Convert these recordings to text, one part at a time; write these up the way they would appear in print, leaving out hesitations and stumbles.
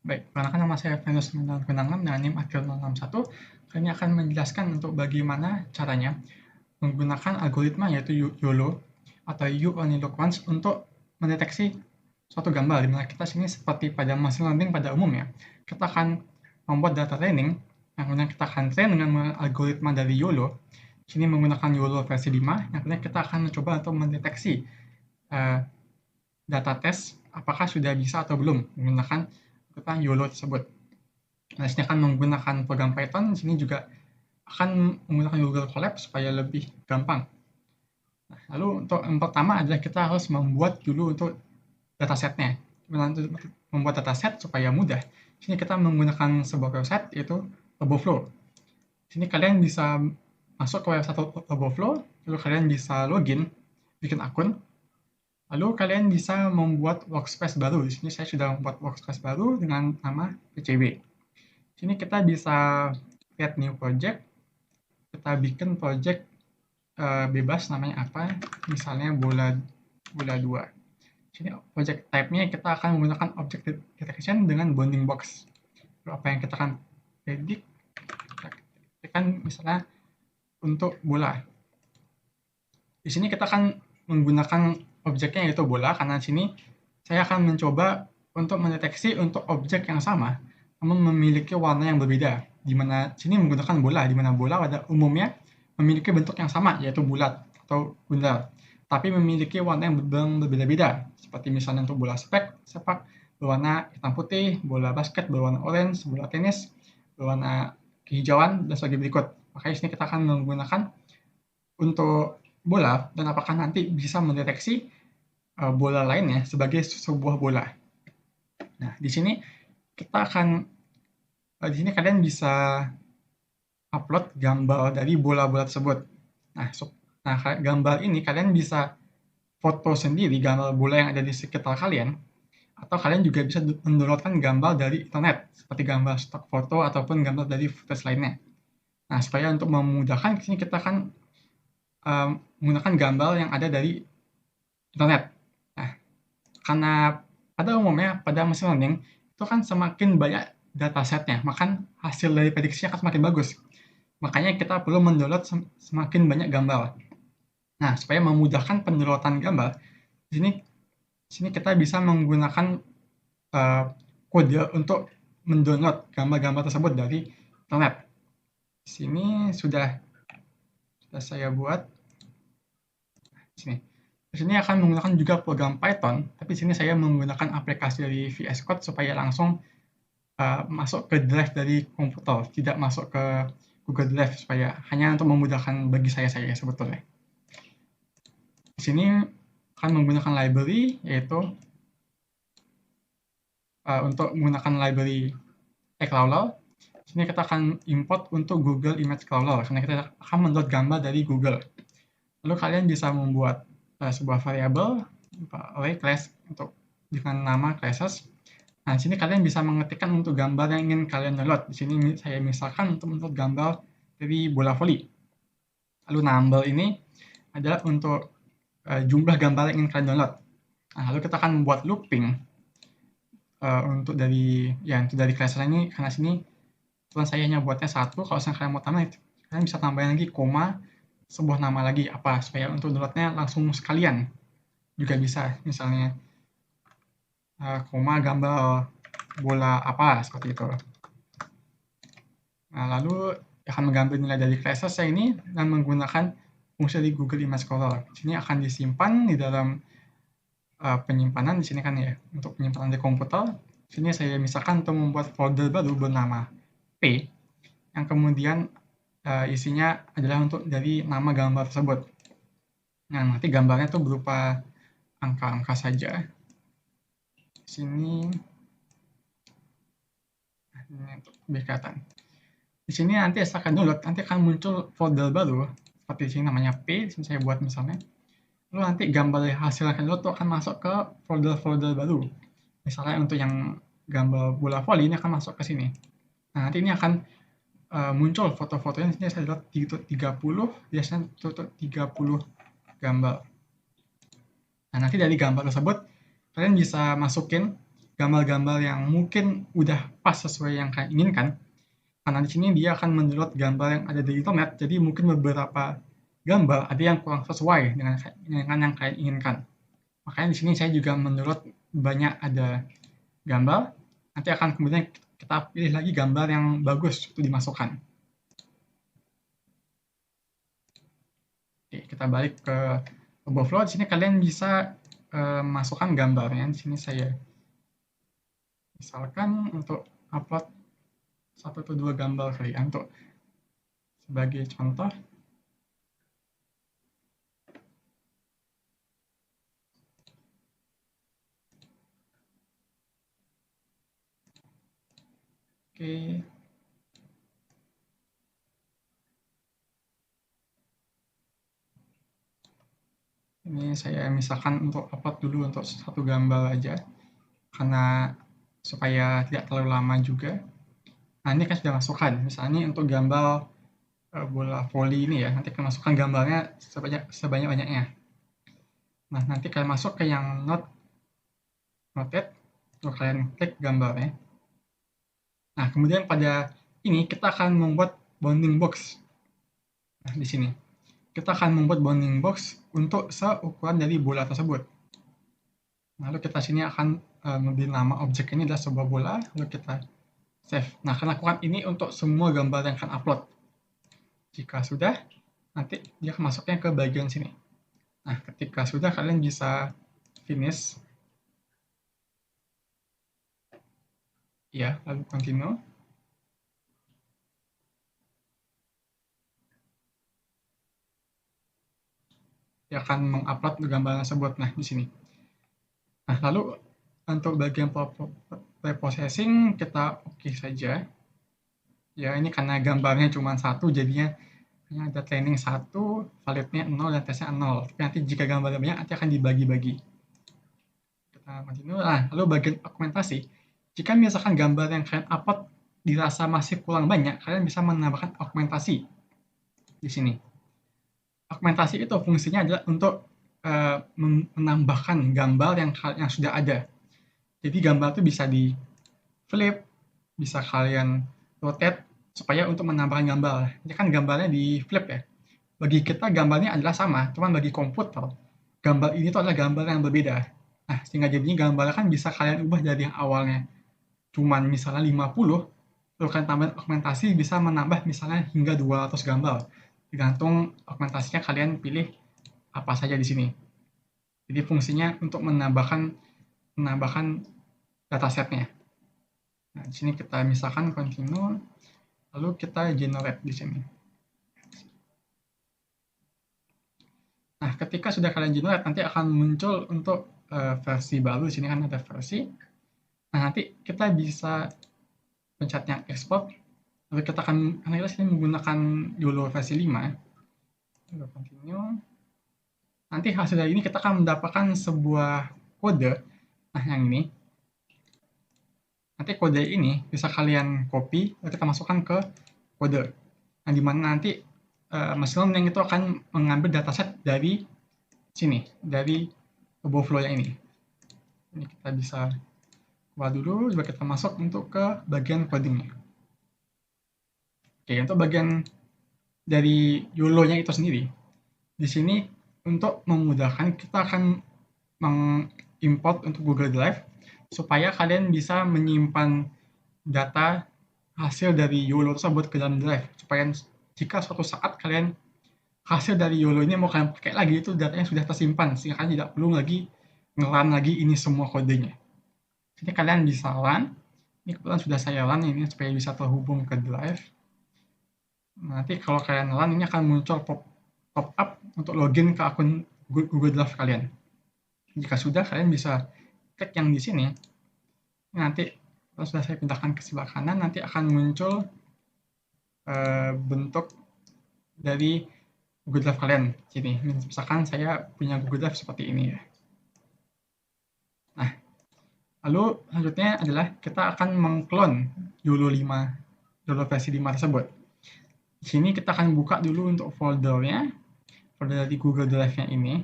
Baik, perkenalkan nama saya Venus 996 dengan NIM akhir 061. Kali ini akan menjelaskan untuk bagaimana caranya menggunakan algoritma yaitu YOLO atau You Only Look Once untuk mendeteksi suatu gambar, di mana kita sini seperti pada machine learning pada umumnya. Kita akan membuat data training, yang kemudian kita akan train dengan algoritma dari YOLO. Sini menggunakan YOLO versi 5, yang kemudian kita akan mencoba untuk mendeteksi data tes apakah sudah bisa atau belum menggunakan YOLO tersebut. Nah, sini akan menggunakan program Python, di sini juga akan menggunakan Google Colab supaya lebih gampang. Nah, lalu untuk yang pertama adalah kita harus membuat dulu untuk datasetnya. Untuk membuat dataset supaya mudah, di sini kita menggunakan sebuah website yaitu TurboFlow. Di sini kalian bisa masuk ke website TurboFlow, lalu kalian bisa login, bikin akun, lalu kalian bisa membuat workspace baru. Di sini saya sudah membuat workspace baru dengan nama PCB. Di sini kita bisa create new project, kita bikin project bebas namanya apa, misalnya bola 2. Sini project type-nya kita akan menggunakan object detection dengan bounding box. Lalu apa yang kita akan predict, kita kan misalnya untuk bola. Di sini kita akan menggunakan objeknya yaitu bola, karena di sini saya akan mencoba untuk mendeteksi untuk objek yang sama, namun memiliki warna yang berbeda. Di mana sini menggunakan bola, di mana bola pada umumnya memiliki bentuk yang sama, yaitu bulat atau bundar, tapi memiliki warna yang berbeda-beda, seperti misalnya untuk bola sepak berwarna hitam putih, bola basket berwarna orange, bola tenis berwarna kehijauan, dan sebagainya berikut. Makanya di sini kita akan menggunakan untuk bola, dan apakah nanti bisa mendeteksi bola lainnya sebagai sebuah bola. Nah, di sini kita akan di sini kalian bisa upload gambar dari bola-bola tersebut. Nah, gambar ini kalian bisa foto sendiri gambar bola yang ada di sekitar kalian, atau kalian juga bisa mendownloadkan gambar dari internet, seperti gambar stok foto ataupun gambar dari footage lainnya. Nah, supaya untuk memudahkan, di sini kita akan menggunakan gambar yang ada dari internet. Nah, karena pada umumnya pada machine learning itu kan semakin banyak datasetnya, maka hasil dari prediksinya akan semakin bagus. Makanya kita perlu mendownload semakin banyak gambar. Nah, supaya memudahkan pendownloadan gambar, di sini kita bisa menggunakan kode untuk mendownload gambar-gambar tersebut dari internet. Di sini sudah saya buat. Di sini akan menggunakan juga program Python, tapi di sini saya menggunakan aplikasi dari VS Code supaya langsung masuk ke drive dari komputer, tidak masuk ke Google Drive, supaya hanya untuk memudahkan bagi saya sebetulnya. Di sini akan menggunakan library, yaitu untuk menggunakan library eCrawler. Di sini kita akan import untuk Google Image Crawler, karena kita akan mendownload gambar dari Google. Lalu kalian bisa membuat sebuah variabel array class untuk dengan nama classes. Nah, di sini kalian bisa mengetikkan untuk gambar yang ingin kalian download. Di sini saya misalkan untuk mendownload gambar dari bola voli. Lalu number ini adalah untuk jumlah gambar yang ingin kalian download. Nah, lalu kita akan membuat looping untuk dari class ini, karena sini tuan saya hanya buatnya 1. Kalau kalian mau tambah, kalian bisa tambahin lagi koma, sebuah nama lagi apa, supaya untuk downloadnya langsung sekalian juga bisa, misalnya koma gambar bola apa, seperti itu. Nah, lalu akan mengambil nilai dari classes saya ini dan menggunakan fungsi dari Google Image Crawler. Di sini akan disimpan di dalam penyimpanan. Di sini kan ya, untuk penyimpanan di komputer. Di sini saya misalkan untuk membuat folder baru bernama P, yang kemudian isinya adalah untuk dari nama gambar tersebut. Nah, nanti gambarnya itu berupa angka-angka saja. Di sini untuk lebih kelihatan. Di sini nanti setelah download, nanti akan muncul folder baru seperti di sini namanya P. Di sini saya buat misalnya. Lalu nanti gambar dari hasil yang download itu akan masuk ke folder-folder baru. Misalnya untuk yang gambar bola voli ini akan masuk ke sini. Nah, nanti ini akan muncul foto-fotonya. Di sini saya lihat 30, biasanya 30 gambar. Nah, nanti dari gambar tersebut kalian bisa masukin gambar-gambar yang mungkin udah pas sesuai yang kalian inginkan. Karena di sini dia akan mendownload gambar yang ada di internet, jadi mungkin beberapa gambar ada yang kurang sesuai dengan yang kalian inginkan. Makanya di sini saya juga mendownload banyak ada gambar, nanti akan kemudian kita pilih lagi gambar yang bagus untuk dimasukkan. Oke, kita balik ke Overflow. Di sini kalian bisa masukkan gambarnya. Di sini saya misalkan untuk upload 1 atau 2 gambar kali ya, untuk sebagai contoh. Oke. Ini saya misalkan untuk upload dulu untuk 1 gambar aja, karena supaya tidak terlalu lama juga. Nah, ini kan sudah masukkan, misalnya untuk gambar bola voli ini ya, nanti kalian masukkan gambarnya sebanyak-banyaknya. Nah, nanti kalian masuk ke yang noted, lalu kalian klik gambarnya. Nah, kemudian pada ini kita akan membuat bounding box. Nah, di sini kita akan membuat bounding box untuk seukuran dari bola tersebut. Lalu kita sini akan memberi nama objek ini adalah sebuah bola, lalu kita save. Nah, akan lakukan ini untuk semua gambar yang akan upload. Jika sudah, nanti dia akan masuknya ke bagian sini. Nah, ketika sudah, kalian bisa finish. Ya, lalu continue. Dia akan mengupload gambar tersebut. Nah, di sini. Nah, lalu untuk bagian preprocessing kita oke saja. Ya, ini karena gambarnya cuma 1, jadinya hanya ada training 1, validnya 0, dan tesnya 0. Tapi nanti jika gambarnya banyak, nanti akan dibagi-bagi. Kita continue. Nah, lalu bagian augmentasi. Jika misalkan gambar yang kalian upload dirasa masih kurang banyak, kalian bisa menambahkan augmentasi di sini. Augmentasi itu fungsinya adalah untuk menambahkan gambar yang sudah ada. Jadi gambar itu bisa di flip, bisa kalian rotate supaya untuk menambahkan gambar. Ini kan gambarnya di flip ya. Bagi kita gambarnya adalah sama, cuman bagi komputer gambar ini tuh adalah gambar yang berbeda. Nah, sehingga jadinya gambarnya kan bisa kalian ubah dari yang awalnya cuman misalnya 50, lalu kalian tambah augmentasi bisa menambah misalnya hingga 200 gambar. Tergantung augmentasinya kalian pilih apa saja di sini. Jadi fungsinya untuk menambahkan datasetnya. Nah, di sini kita misalkan continue, lalu kita generate di sini. Nah, ketika sudah kalian generate, nanti akan muncul untuk versi baru. Di sini kan ada versi. Nah, nanti kita bisa pencet yang export. Lalu kita akan sini menggunakan YOLO versi 5. Lalu continue. Nanti hasil dari ini kita akan mendapatkan sebuah kode. Nah, yang ini. Nanti kode ini bisa kalian copy, lalu kita masukkan ke kode. Nah, dimana nanti machine learning itu akan mengambil dataset dari sini, dari Overflow-nya ini. Ini kita bisa keluar dulu, coba kita masuk untuk ke bagian codingnya. Oke, untuk bagian dari YOLO-nya itu sendiri, di sini untuk memudahkan kita akan mengimport untuk Google Drive supaya kalian bisa menyimpan data hasil dari YOLO tersebut ke dalam Drive, supaya jika suatu saat kalian hasil dari YOLO ini mau kalian pakai lagi, itu datanya sudah tersimpan sehingga kalian tidak perlu lagi nge-run lagi ini semua kodenya. Jadi kalian bisa run, ini kebetulan sudah saya run ini supaya bisa terhubung ke Drive. Nanti kalau kalian run, ini akan muncul pop-up untuk login ke akun Google Drive kalian. Jika sudah, kalian bisa klik yang di sini. Nanti kalau sudah saya pindahkan ke sebelah kanan, nanti akan muncul bentuk dari Google Drive kalian. Sini, misalkan saya punya Google Drive seperti ini ya. Nah, lalu selanjutnya adalah kita akan mengklon YOLO versi 5 tersebut. Di sini kita akan buka dulu untuk foldernya, folder dari Google Drive-nya ini.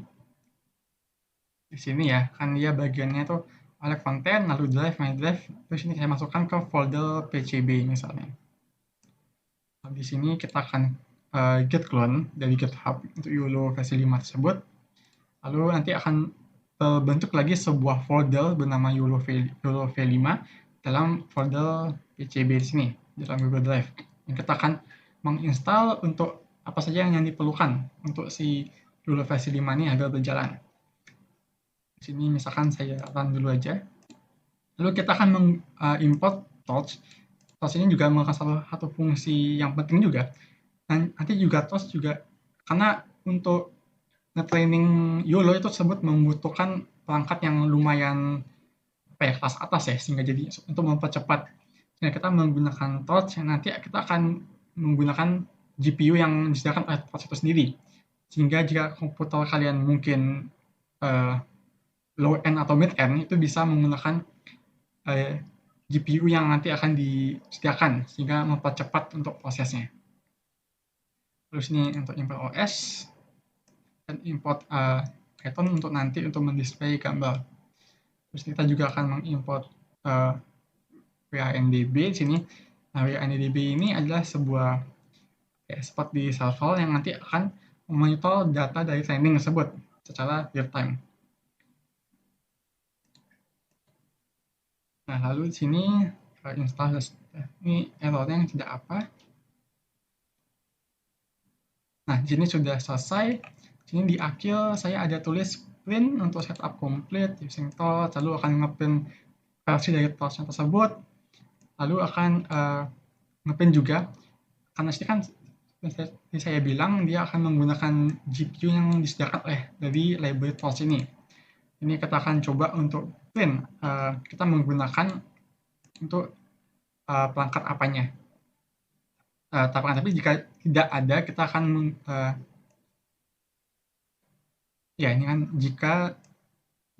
Di sini ya, kan dia bagiannya tuh oleh konten, lalu drive, my drive, terus ini saya masukkan ke folder PCB misalnya. Nah, di sini kita akan git clone dari GitHub untuk YOLO versi 5 tersebut. Lalu nanti akan terbentuk lagi sebuah folder bernama YOLO V5 dalam folder PCB di sini, dalam Google Drive. Yang kita akan menginstal untuk apa saja yang diperlukan untuk si YOLO versi 5 ini agar berjalan. Di sini misalkan saya run dulu aja. Lalu kita akan mengimport torch. Torch ini juga merupakan salah satu fungsi yang penting juga. Dan nanti juga torch juga, karena untuk nge-training YOLO itu tersebut membutuhkan perangkat yang lumayan kelas atas ya, sehingga jadi untuk mempercepat. Nah, kita menggunakan torch, nanti kita akan menggunakan GPU yang disediakan oleh torch itu sendiri. Sehingga jika komputer kalian mungkin low end atau mid end, itu bisa menggunakan GPU yang nanti akan disediakan sehingga mempercepat untuk prosesnya. Terus ini untuk import OS dan import Python untuk nanti untuk mendisplay gambar. Terus kita juga akan mengimport WANDB di sini. Nah, WANDB ini adalah sebuah spot di server yang nanti akan memonitor data dari training tersebut secara real time. Nah, lalu di sini install, ini errornya yang tidak apa. Nah, di sini sudah selesai. Di sini di akhir saya ada tulis print untuk setup complete using torch, lalu akan ngeprint versi dari torchnya tersebut, lalu akan ngeprint juga, karena sini kan seperti saya bilang dia akan menggunakan GPU yang disediakan dari library torch ini. Ini kita akan coba untuk print, kita menggunakan untuk perangkat apanya. Tapi jika tidak ada, kita akan ya ini kan jika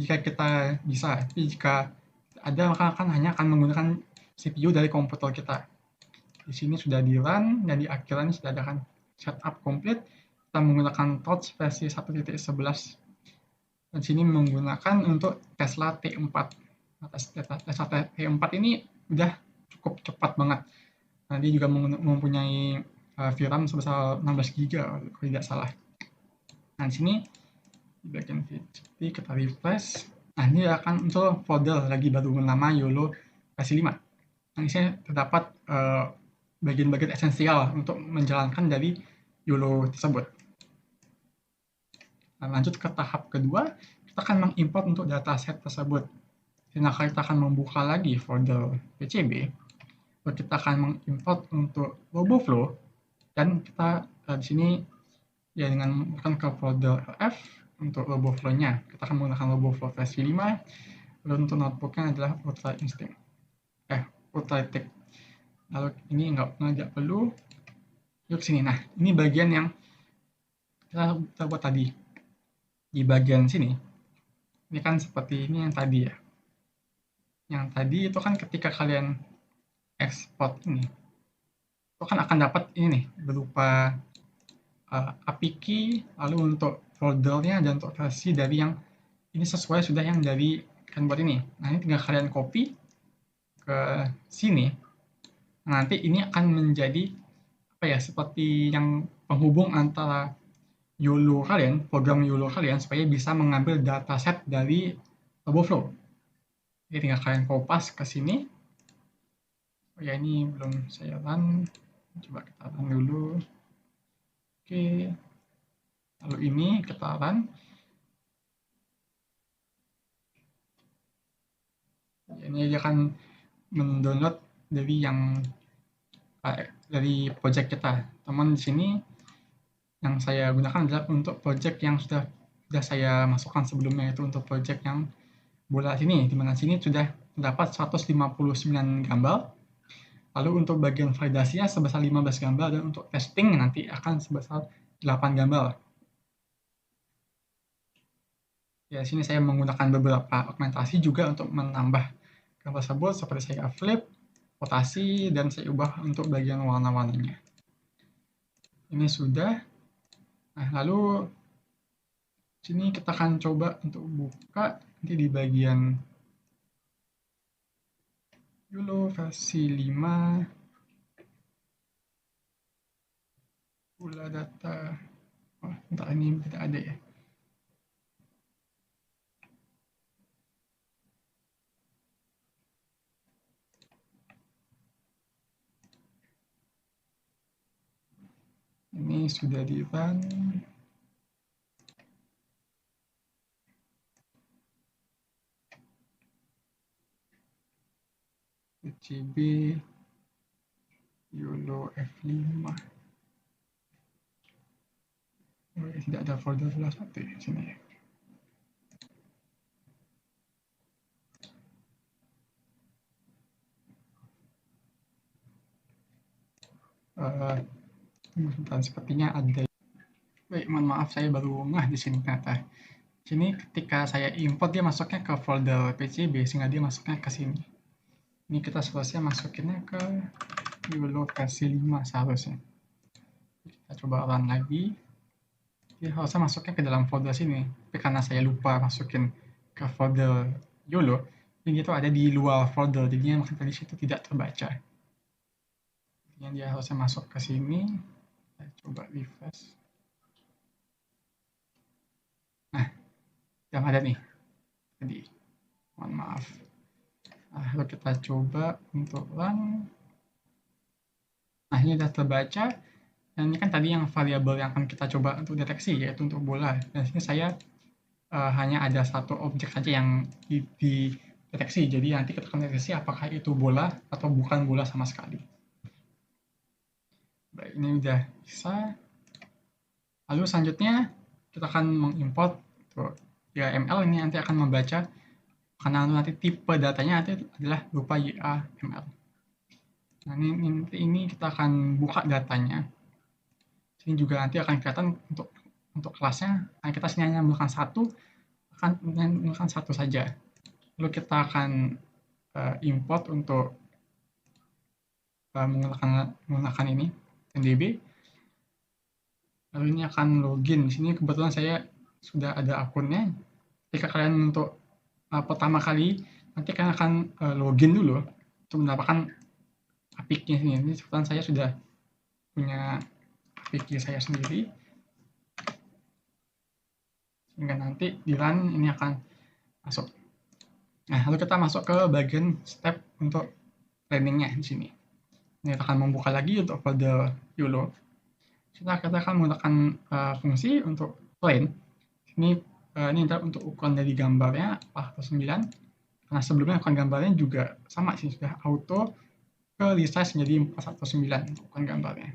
kita bisa, tapi jika ada maka hanya akan menggunakan CPU dari komputer kita. Di sini sudah di run dan di akhiran sudah ada kan setup complete. Kita menggunakan torch versi 1.11 dan sini menggunakan untuk Tesla T4. Tesla T4 ini udah cukup cepat banget. Nah, dia juga mempunyai VRAM sebesar 16 GB kalau tidak salah. Nah, di sini di bagian VCP kita refresh. Nah, ini akan muncul folder lagi baru bernama YOLO versi 5. Nah, di sini terdapat bagian-bagian esensial untuk menjalankan dari YOLO tersebut. Nah, lanjut ke tahap kedua, kita akan mengimport untuk dataset tersebut. Nah, kita akan membuka lagi folder PCB. Lalu kita akan mengimport untuk RoboFlow dan kita di sini ya dengan akan ke folder LF untuk RoboFlow-nya. Kita akan menggunakan RoboFlow versi 5. Lalu untuk notebook-nya adalah Ultra Instinct. Ultralytic. Lalu ini nggak perlu. Yuk sini. Nah, ini bagian yang kita buat tadi. Di bagian sini. Ini kan seperti ini yang tadi ya. Yang tadi itu kan ketika kalian ekspor ini, itu kan akan dapat ini nih berupa API key, lalu untuk foldernya dan untuk versi dari yang ini sesuai sudah yang dari kan buat ini. Nah, ini tinggal kalian copy ke sini. Nanti ini akan menjadi apa ya, seperti yang penghubung antara YOLO kalian, program YOLO kalian supaya bisa mengambil dataset dari RoboFlow. Jadi tinggal kalian kopas ke sini. Oh ya, ini belum saya run. Coba kita run dulu. Oke. Lalu ini kita run. Ini dia akan mendownload dari yang dari project kita. Teman di sini yang saya gunakan adalah untuk project yang sudah saya masukkan sebelumnya, itu untuk project yang bola sini, di mana sini sudah terdapat 159 gambar. Lalu untuk bagian validasinya sebesar 15 gambar dan untuk testing nanti akan sebesar 8 gambar. Ya, sini saya menggunakan beberapa augmentasi juga untuk menambah gambar tersebut, seperti saya flip, rotasi, dan saya ubah untuk bagian warna-warnanya. Ini sudah. Nah, lalu sini kita akan coba untuk buka nanti di bagian YOLO versi 5 pula data. Oh, bentar, ini tidak ada ya. Ini sudah di run. UCB YOLO F5. Oh, tidak ada folder file 1 di sini ya. Sepertinya ada. Baik, mohon maaf saya baru ngeh di sini ternyata. Sini ketika saya import dia masuknya ke folder PCB sehingga dia masuknya ke sini. Ini kita seharusnya masukinnya ke YOLO versi 5 seharusnya. Kita coba run lagi. Dia harusnya masuknya ke dalam folder sini. Tapi karena saya lupa masukin ke folder YOLO, ini itu ada di luar folder, jadinya maksudnya di situ tidak terbaca. Jadinya dia harusnya masuk ke sini. Saya coba refresh. Nah, yang ada nih. Jadi, mohon maaf. Nah, lalu kita coba untuk run. Nah, ini sudah terbaca. Dan ini kan tadi yang variabel yang akan kita coba untuk deteksi, yaitu untuk bola. Dan sini saya hanya ada satu objek saja yang dideteksi. Jadi nanti kita akan deteksi apakah itu bola atau bukan bola sama sekali. Baik, ini udah bisa. Lalu selanjutnya kita akan mengimport YAML. Ini nanti akan membaca, karena nanti tipe datanya nanti adalah berupa YAML. Nah, ini kita akan buka datanya. Sini juga nanti akan kelihatan untuk kelasnya. Nah, kita sini hanya menggunakan satu saja. Lalu kita akan import untuk menggunakan ini NDB. Lalu ini akan login. Di sini kebetulan saya sudah ada akunnya. Jika kalian untuk pertama kali, nanti kalian akan login dulu untuk mendapatkan API-nya sini. Ini kebetulan saya sudah punya API saya sendiri. Sehingga nanti di run ini akan masuk. Nah, lalu kita masuk ke bagian step untuk trainingnya di sini. Ini akan membuka lagi untuk folder YOLO. Kita akan menggunakan fungsi untuk train. Ini adalah untuk ukuran dari gambarnya 419. Karena sebelumnya ukuran gambarnya juga sama sih, sudah auto ke resize menjadi 419 untuk ukuran gambarnya.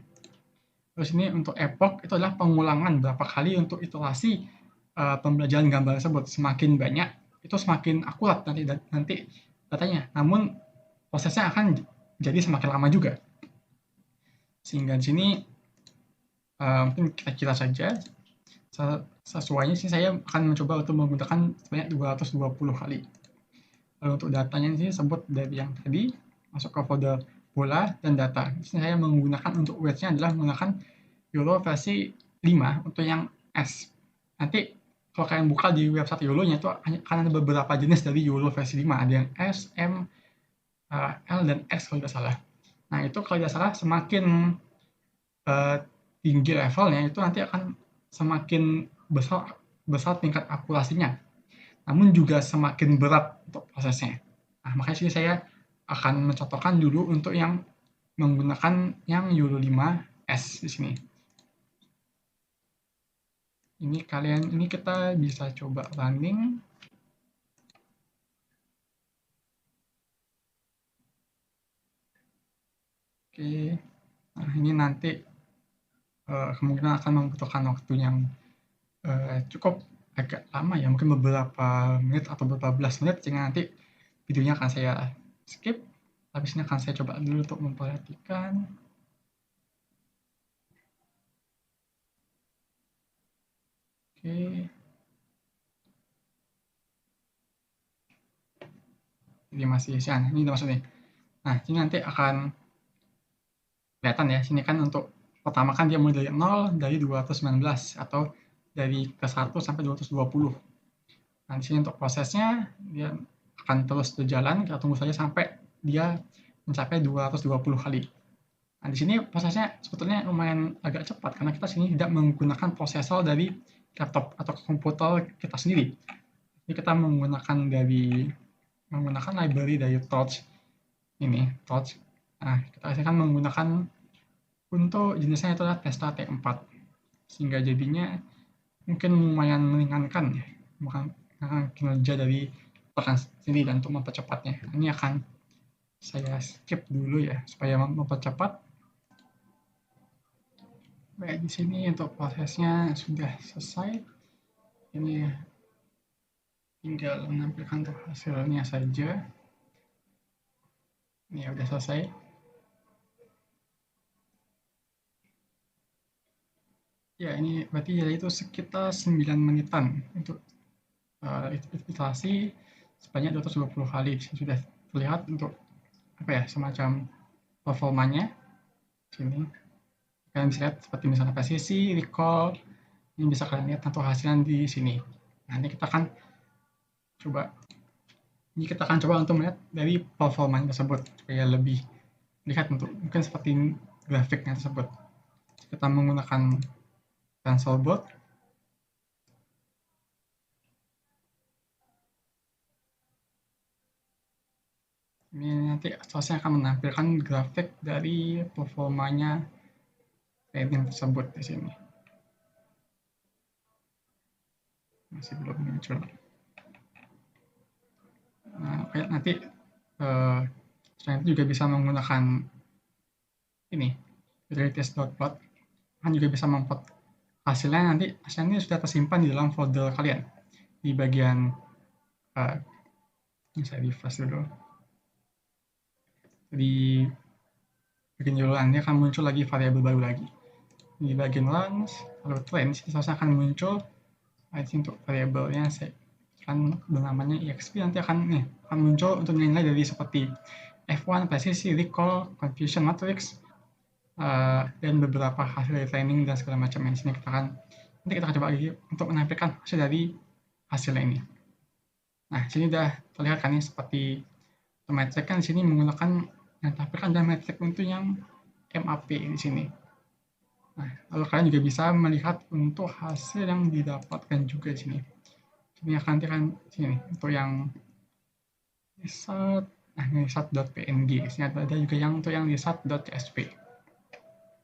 Terus ini untuk epoch itu adalah pengulangan berapa kali untuk iterasi pembelajaran gambar tersebut. Semakin banyak itu semakin akurat nanti datanya. Namun prosesnya akan jadi semakin lama juga. Sehingga di sini mungkin kita kira saja sesuainya sih saya akan mencoba untuk menggunakan sebanyak 220 kali. Lalu untuk datanya ini sebut dari yang tadi masuk ke folder bola dan data. Di sini saya menggunakan untuk weights-nya adalah menggunakan YOLO versi 5 untuk yang S. Nanti kalau kalian buka di website YOLO-nya itu akan ada beberapa jenis dari YOLO versi 5. Ada yang S, M, L, dan X kalau tidak salah. Nah, itu kalau tidak salah semakin tinggi levelnya itu nanti akan semakin besar tingkat akurasinya. Namun juga semakin berat untuk prosesnya. Nah, makanya sini saya akan mencontohkan dulu untuk yang menggunakan yang YOLO 5S di sini. Ini kita bisa coba running. Oke. Nah, ini nanti kemungkinan akan membutuhkan waktu yang cukup agak lama ya, mungkin beberapa menit atau beberapa belas menit, sehingga nanti videonya akan saya skip. Habis ini akan saya coba dulu untuk memperhatikan. Oke. Ini masih sian, ini udah masuk nih. Nah, ini nanti akan kelihatan ya, sini kan untuk pertama kan dia mulai dari 0, dari 219, atau dari ke 1 sampai 220. Nah, di sini untuk prosesnya, dia akan terus berjalan, kita tunggu saja sampai dia mencapai 220 kali. Nah, di sini prosesnya sebetulnya lumayan agak cepat karena kita sini tidak menggunakan prosesor dari laptop atau komputer kita sendiri. Jadi kita menggunakan library dari Torch ini, Torch. Nah, kita akan menggunakan untuk jenisnya itu adalah Testa T4, sehingga jadinya mungkin lumayan meringankan ya, kinerja dari perangkat sendiri dan untuk mempercepatnya. Ini akan saya skip dulu ya supaya mempercepat. Baik, di sini untuk prosesnya sudah selesai. Ini tinggal menampilkan untuk hasilnya saja. Ini udah selesai. Ya, ini berarti itu sekitar 9 menitan untuk iterasi sebanyak 220 kali. Sudah terlihat untuk semacam performanya. Sini kalian bisa lihat seperti misalnya presisi, recall. Ini bisa kalian lihat untuk hasilnya di sini. Nanti kita akan coba untuk melihat dari performanya tersebut supaya lebih lihat untuk mungkin seperti grafiknya tersebut. Kita menggunakan TensorBoard. Ini nanti seterusnya akan menampilkan grafik dari performanya training tersebut di sini. Masih belum muncul. Nah, nanti selain itu juga bisa menggunakan ini retest.plot, kan juga bisa memplot hasilnya. Nanti hasilnya sudah tersimpan di dalam folder kalian di bagian ini saya refresh dulu. Di bagian judul ini akan muncul lagi variabel baru lagi. Di bagian launch, lalu trend, seterusnya akan muncul untuk variabelnya saya akan bernamanya exp. Nanti akan muncul untuk nilai dari seperti F1, presisi, recall, confusion matrix, dan beberapa hasil dari training dan segala macam. Di sini nanti kita akan coba lagi untuk menampilkan hasil dari hasilnya ini. Nah, sini sudah terlihat kan seperti metrik kan di sini menggunakan yang tampilkan dan metrik untuk yang MAP di sini. Nah, lalu kalian juga bisa melihat untuk hasil yang didapatkan juga di sini. Ini akan sini untuk yang result.png. Sini ada juga yang untuk yang result.csv.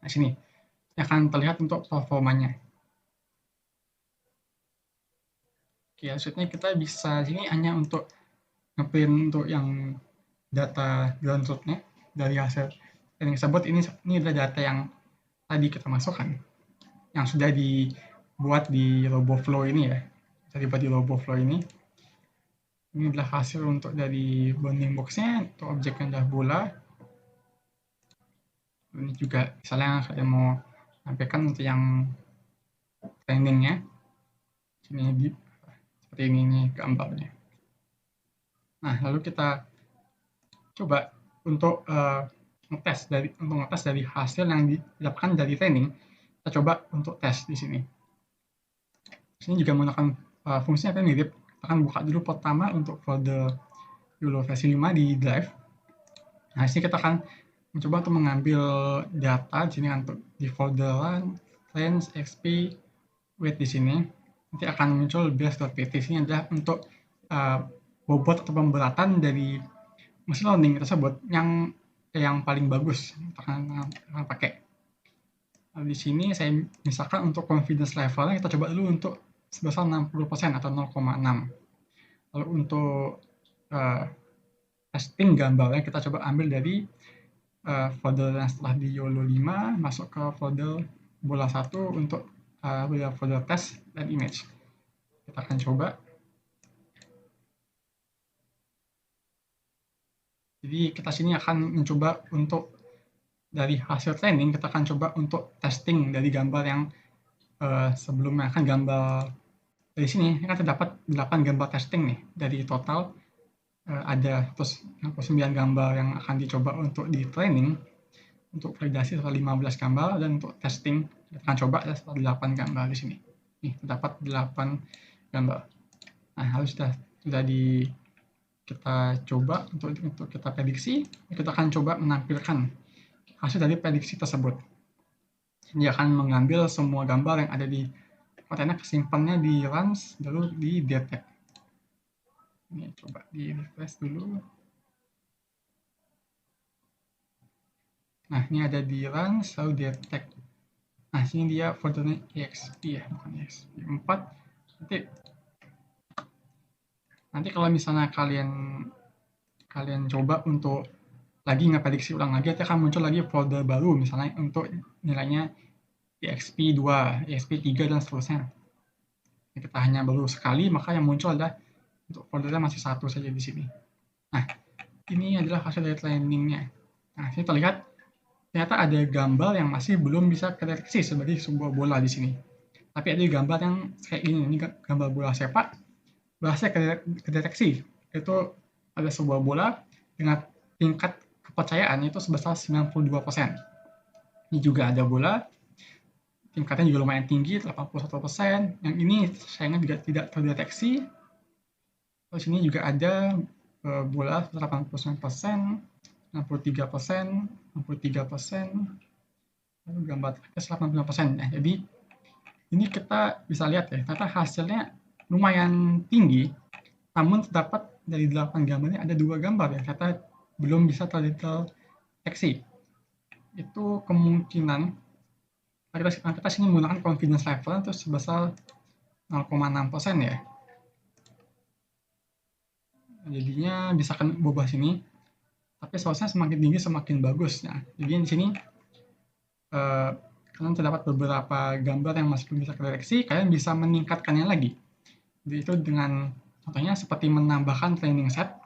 Nah, sini akan terlihat untuk performanya. Oke, selanjutnya kita bisa sini hanya untuk ngeprint untuk yang data ground truth-nya dari hasil yang disebut. Ini adalah data yang tadi kita masukkan, yang sudah dibuat di RoboFlow ini ya. Dibuat di RoboFlow ini. Ini adalah hasil untuk dari bounding box-nya, untuk objek yang adalah bola. Ini juga misalnya kalian mau sampaikan untuk yang training-nya. Ini seperti ini gambarnya. Nah, lalu kita coba untuk ngetes dari hasil yang didapatkan dari training. Kita coba untuk tes di sini. Sini juga menggunakan fungsinya kan mirip. Kita akan buka dulu pertama untuk folder YOLO versi 5 di drive. Nah, sini kita akan mencoba untuk mengambil data di sini untuk di folder range xp weight di sini. Nanti akan muncul base.pt. Ini adalah untuk bobot atau pemberatan dari machine learning tersebut yang paling bagus akan pakai. Nah, di sini saya misalkan untuk confidence levelnya kita coba dulu untuk sebesar 60% atau 0,6. Lalu untuk testing gambarnya kita coba ambil dari folder yang setelah di YOLO 5 masuk ke folder bola 1 untuk folder test dan image. Kita akan coba. Jadi kita sini akan mencoba untuk dari hasil training kita akan coba untuk testing dari gambar yang sebelumnya. Kan gambar dari sini kan terdapat 8 gambar testing nih dari total ada 9 gambar yang akan dicoba untuk di training. Untuk validasi setelah 15 gambar dan untuk testing kita akan coba setelah 8 gambar di sini. Nih terdapat 8 gambar. Nah, harus sudah kita coba untuk kita prediksi, kita akan coba menampilkan hasil dari prediksi tersebut. Dia akan mengambil semua gambar yang ada di kontainer, simpannya di runs, lalu di detect. Ini coba di refresh dulu. Nah, ini ada di runs, lalu detect. Nah, sini dia foldernya exp ya, bukan exp 4. Nanti kalau misalnya kalian coba untuk lagi ngeprediksi ulang lagi, nanti akan muncul lagi folder baru, misalnya untuk nilainya exp 2, exp 3, dan seterusnya. Kita hanya baru sekali, maka yang muncul adalah untuk foldernya masih satu saja di sini. Nah, ini adalah hasil dari trainingnya. Nah, sini terlihat ternyata ada gambar yang masih belum bisa terdeteksi sebagai sebuah bola di sini. Tapi ada gambar yang kayak ini gambar bola sepak, berhasil terdeteksi. Itu ada sebuah bola dengan tingkat kepercayaan itu sebesar 92%. Ini juga ada bola, tingkatnya juga lumayan tinggi, 81%. Yang ini sayangnya juga tidak terdeteksi. Terus ini juga ada bola 89%, 63%, 63%, lalu gambar terakhir 85%. Nah, jadi ini kita bisa lihat ya, ternyata hasilnya lumayan tinggi, namun terdapat dari 8 gambar ini ada 2 gambar yang ternyata belum bisa terdeteksi. Itu kemungkinan kita sini menggunakan confidence level itu sebesar 0,6% ya. Jadinya bisa kan berubah sini, tapi seharusnya semakin tinggi semakin bagus. Nah, jadi di sini kalian terdapat beberapa gambar yang masih belum bisa terdeteksi, kalian bisa meningkatkannya lagi. Jadi itu dengan contohnya seperti menambahkan training set,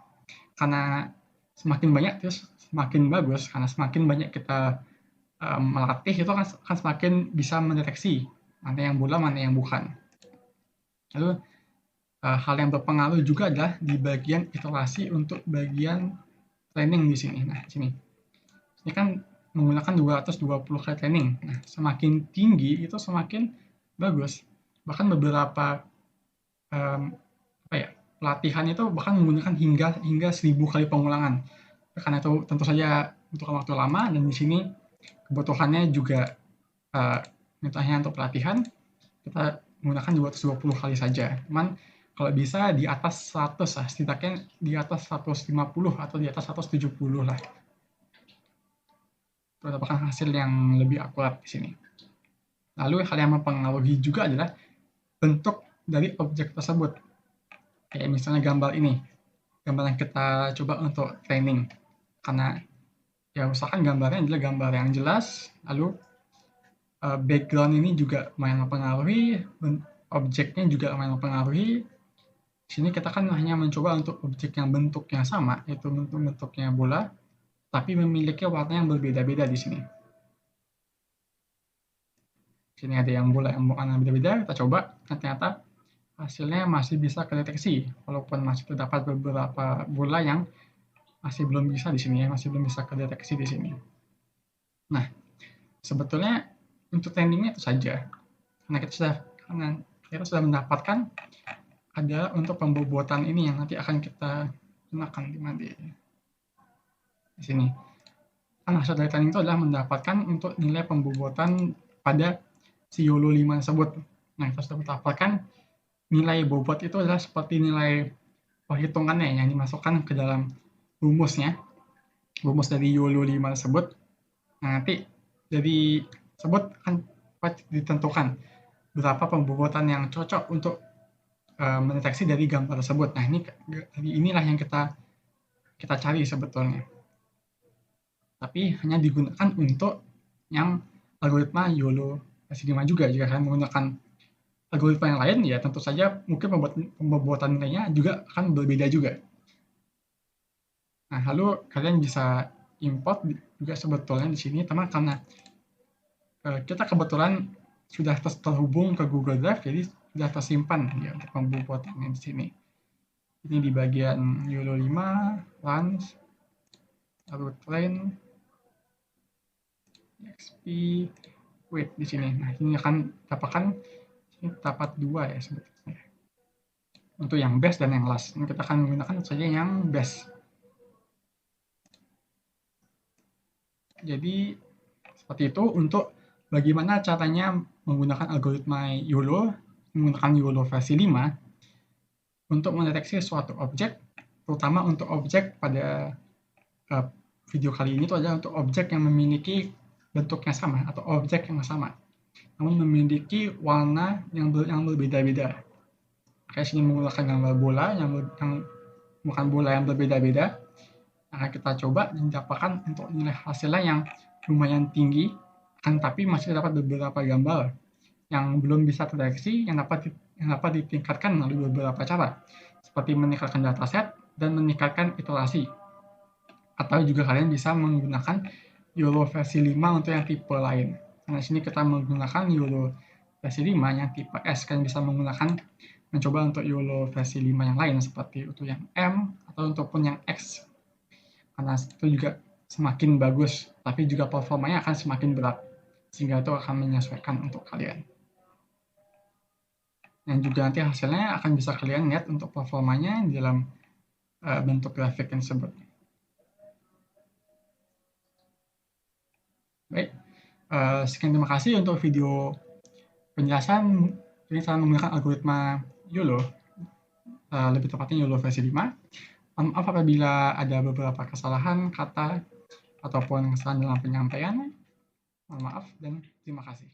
karena semakin banyak terus semakin bagus, karena semakin banyak kita melatih itu akan semakin bisa mendeteksi mana yang bola, mana yang bukan. Lalu hal yang berpengaruh juga adalah di bagian iterasi untuk bagian training di sini. Nah, sini. Ini kan menggunakan 220 kali training. Nah, semakin tinggi itu semakin bagus. Bahkan beberapa pelatihan itu bahkan menggunakan hingga 1000 kali pengulangan. Karena itu tentu saja membutuhkan waktu lama, dan di sini kebutuhannya juga misalnya untuk pelatihan kita menggunakan 220 kali saja. Cuman kalau bisa di atas 100 lah, setidaknya di atas 150 atau di atas 170 lah. Itu merupakan hasil yang lebih akurat di sini. Lalu hal yang mempengaruhi juga adalah bentuk dari objek tersebut. Kayak misalnya gambar ini, gambar yang kita coba untuk training. Karena ya usahakan gambarnya adalah gambar yang jelas, lalu background ini juga lumayan mempengaruhi, objeknya juga lumayan mempengaruhi. Di sini kita kan hanya mencoba untuk objek yang bentuknya sama, yaitu bentuknya bola, tapi memiliki warna yang berbeda-beda di sini. Di sini ada yang bola yang warna beda-beda, kita coba, dan ternyata hasilnya masih bisa terdeteksi, walaupun masih terdapat beberapa bola yang masih belum bisa di sini ya, masih belum bisa terdeteksi di sini. Nah, sebetulnya untuk trainingnya itu saja, karena kita sudah mendapatkan ada untuk pembobotan ini yang nanti akan kita gunakan di sini. Kan hasil dari training itu adalah mendapatkan untuk nilai pembobotan pada si YOLO 5 tersebut. Nah, kita sudah mendapatkan nilai bobot itu adalah seperti nilai perhitungannya yang dimasukkan ke dalam rumusnya, rumus dari YOLO 5 tersebut. Nah, nanti dari tersebut akan ditentukan berapa pembobotan yang cocok untuk mendeteksi dari gambar tersebut. Nah, inilah yang kita cari sebetulnya. Tapi hanya digunakan untuk yang algoritma YOLO versi 5 juga. Jika kalian menggunakan algoritma yang lain, ya tentu saja mungkin pembobotan nilainya juga akan berbeda juga. Nah, lalu kalian bisa import juga sebetulnya di sini, teman, karena kita kebetulan sudah terhubung ke Google Drive, jadi sudah tersimpan ya untuk pembobotannya di sini. Ini di bagian YOLO 5, runs, lalu train, XP, wait di sini. Nah, ini akan dapatkan, ini dapat 2 ya sebetulnya. untuk yang best dan yang last. Kita akan menggunakan saja yang best. Jadi seperti itu untuk bagaimana caranya menggunakan algoritma YOLO, menggunakan YOLO versi 5 untuk mendeteksi suatu objek, terutama untuk objek pada video kali ini itu adalah untuk objek yang memiliki bentuknya sama atau objek yang sama, namun memiliki warna yang berbeda-beda. Kayak sini menggunakan gambar bola yang bukan bola yang berbeda-beda. Akan kita coba dan dapatkan untuk nilai hasilnya yang lumayan tinggi, kan tapi masih dapat beberapa gambar yang belum bisa terdeteksi yang dapat ditingkatkan melalui beberapa cara, seperti meningkatkan dataset dan meningkatkan iterasi. Atau juga kalian bisa menggunakan YOLO versi 5 untuk yang tipe lain. Nah, di sini kita menggunakan YOLO versi 5 yang tipe S. Kalian bisa mencoba untuk YOLO versi 5 yang lain seperti untuk yang M atau ataupun yang X. Karena itu juga semakin bagus, tapi juga performanya akan semakin berat, sehingga itu akan menyesuaikan untuk kalian. Dan juga nanti hasilnya akan bisa kalian lihat untuk performanya di dalam bentuk grafik yang tersebut. Baik, sekian terima kasih untuk video penjelasan cara menggunakan algoritma YOLO, lebih tepatnya YOLO versi 5. Maaf apabila ada beberapa kesalahan kata ataupun kesalahan dalam penyampaian. Mohon maaf dan terima kasih.